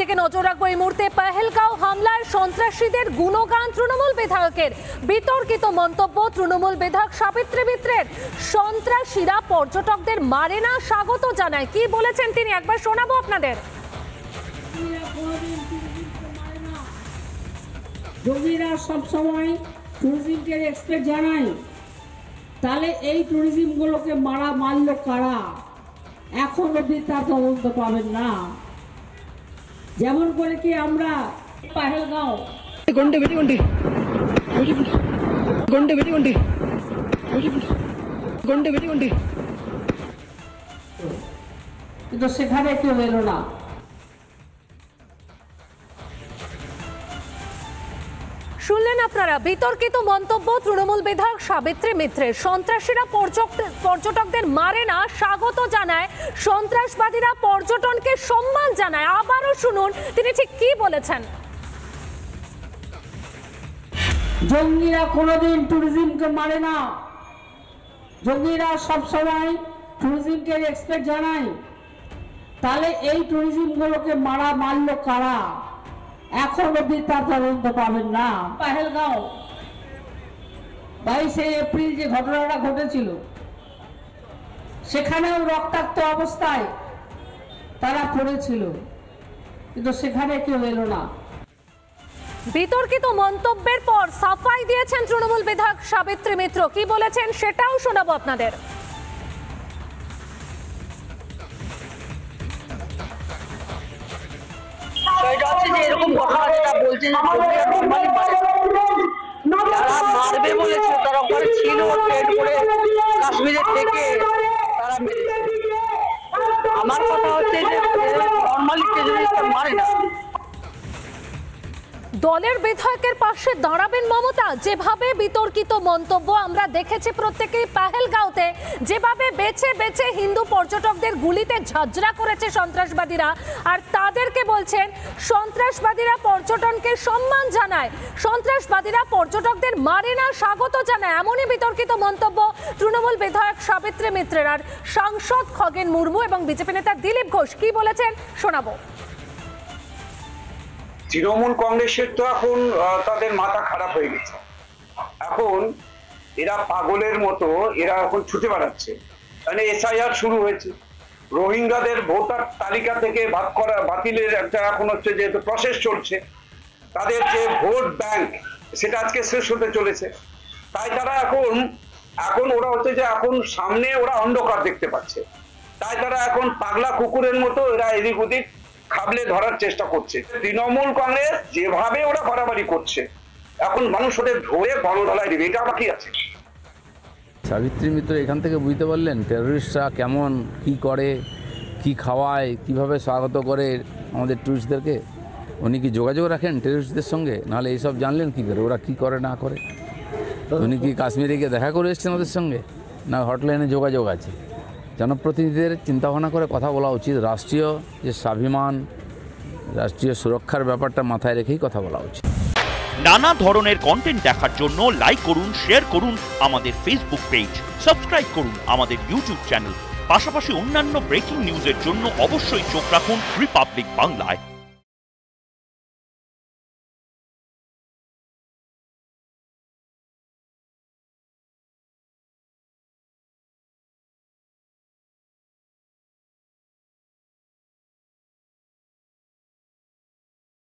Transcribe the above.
দিকে নজর রাখবো এই মুহূর্তে। পহেলগাঁও হামলায় সন্ত্রাসীদের গুণগান তৃণমূল বিধায়কের। বিতর্কিত মন্তব্য তৃণমূল বিধায়ক সাবিত্রী মিত্রের। সন্ত্রাসীরা পর্যটকদের মারে না, স্বাগত জানায়। কি বলেছেন তিনি একবার শোনাবো আপনাদের। জঙ্গিরা সবসময় ট্যুরিজমকে এক্সপেক্ট জানায়, তাহলে এই ট্যুরিজমগুলোকে মারলো কারা? এখন অব্দি তার তদন্ত পাবেন না। যেমন করে কি আমরা পহেলগাঁও কিন্তু সেখানে কেউ এলো না। শুনলেন আপনারা বিতর্কিত মন্তব্য তৃণমূল বিধায়ক সাবিত্রী মিত্রের। সন্ত্রাসীরা পর্যটকদের মারে না, স্বাগত জানায়। সন্ত্রাসবাদীরা পর্যটনকে সম্মান জানায়। আবারও শুনুন তিনি ঠিক কি বলেছেন। জঙ্গিরা কোনোদিন ট্যুরিজমকে মারে না, জঙ্গিরা সবসময় ট্যুরিজমকে এক্সপেক্ট জানায়, তাহলে এই ট্যুরিজমগুলোকে মারলো কারা? এখন অব্দি তার তদন্ত পাবেন না। পহেলগাঁও 22শে এপ্রিল যে ঘটনাটা ঘটেছিল, সেখানেও রক্তাক্ত অবস্থায় তারা পড়েছিল, কিন্তু সেখানে কেউ এলো না। বিতর্কিত মন্তব্যের পর সাফাই দিয়েছেন তৃণমূল বিধায়ক সাবিত্রী মিত্র। কি বলেছেন সেটাও শোনাবো আপনাদের। এরকম কথা যেটা বলছে যারা মারবে বলেছে তারা ওখানে ছিল, ট্রেন করে কাশ্মীরের থেকে তারা মেরেছে। আমার কথা হচ্ছে যে নর্মালি টেররিস্টরা মারে না। দলের বিধায়কের পাশে দাঁড়াবেন মমতা? যেভাবে বিতর্কিত মন্তব্য আমরা দেখেছি প্রত্যেকেই পহেলগাঁওতে, যেভাবে বেছে বেছে হিন্দু পর্যটকদের গুলিতে ঝাঁঝরা করেছে সন্ত্রাসবাদীরা, আর তাদেরকে বলছেন সন্ত্রাসবাদীরা পর্যটনকে সম্মান জানায়, সন্ত্রাসবাদীরা পর্যটকদের মারে না, স্বাগত জানায়। এমনই বিতর্কিত মন্তব্য তৃণমূল বিধায়ক সাবিত্রী মিত্রের। আর সাংসদ খগেন মুর্মু এবং বিজেপি নেতা দিলীপ ঘোষ কি বলেছেন শোনাবো। তৃণমূল কংগ্রেসের তো এখন তাদের মাথা খারাপ হয়ে গেছে। এখন এরা পাগলের মতো এরা এখন ছুটে বেড়াচ্ছে। মানে এসআইআর শুরু হয়েছে, রোহিঙ্গাদের ভোটার তালিকা থেকে বাতিলের একটা এখন হচ্ছে যে প্রসেস চলছে। তাদের যে ভোট ব্যাংক সেটা আজকে শেষ হতে চলেছে। তাই তারা এখন ওরা হচ্ছে যে এখন সামনে ওরা অন্ধকার দেখতে পাচ্ছে। তাই তারা এখন পাগলা কুকুরের মতো এরা এদিক ওদিক খাবলে ধরার চেষ্টা করছে। তৃণমূল কংগ্রেস যেভাবে ওরা বাড়াবাড়ি করছে, এখন মানুষ ওদের ধরে গণধলায় দেবে, এটা বাকি আছে। সাবিত্রী মিত্র এখান থেকে বুঝতে পারলেন টেররিস্টরা কেমন, কি করে, কি খাওয়ায়, কিভাবে স্বাগত করে আমাদের টুরিস্টদেরকে। উনি কি যোগাযোগ রাখেন টেররিস্টদের সঙ্গে? নাহলে এইসব জানলেন কী করে ওরা কি করে না করে? উনি কি কাশ্মীরে গিয়ে দেখা করে এসছেন ওদের সঙ্গে, না হটলাইনে যোগাযোগ আছে? জনপ্রতিনিধিদের চিন্তাভাবনা করে কথা বলা উচিত। রাষ্ট্রীয় যে স্বাভিমান, রাষ্ট্রীয় সুরক্ষার ব্যাপারটা মাথায় রেখেই কথা বলা উচিত। নানা ধরনের কন্টেন্ট দেখার জন্য লাইক করুন, শেয়ার করুন আমাদের ফেসবুক পেজ, সাবস্ক্রাইব করুন আমাদের ইউটিউব চ্যানেল। পাশাপাশি অন্যান্য ব্রেকিং নিউজের জন্য অবশ্যই চোখ রাখুন রিপাবলিক বাংলায়।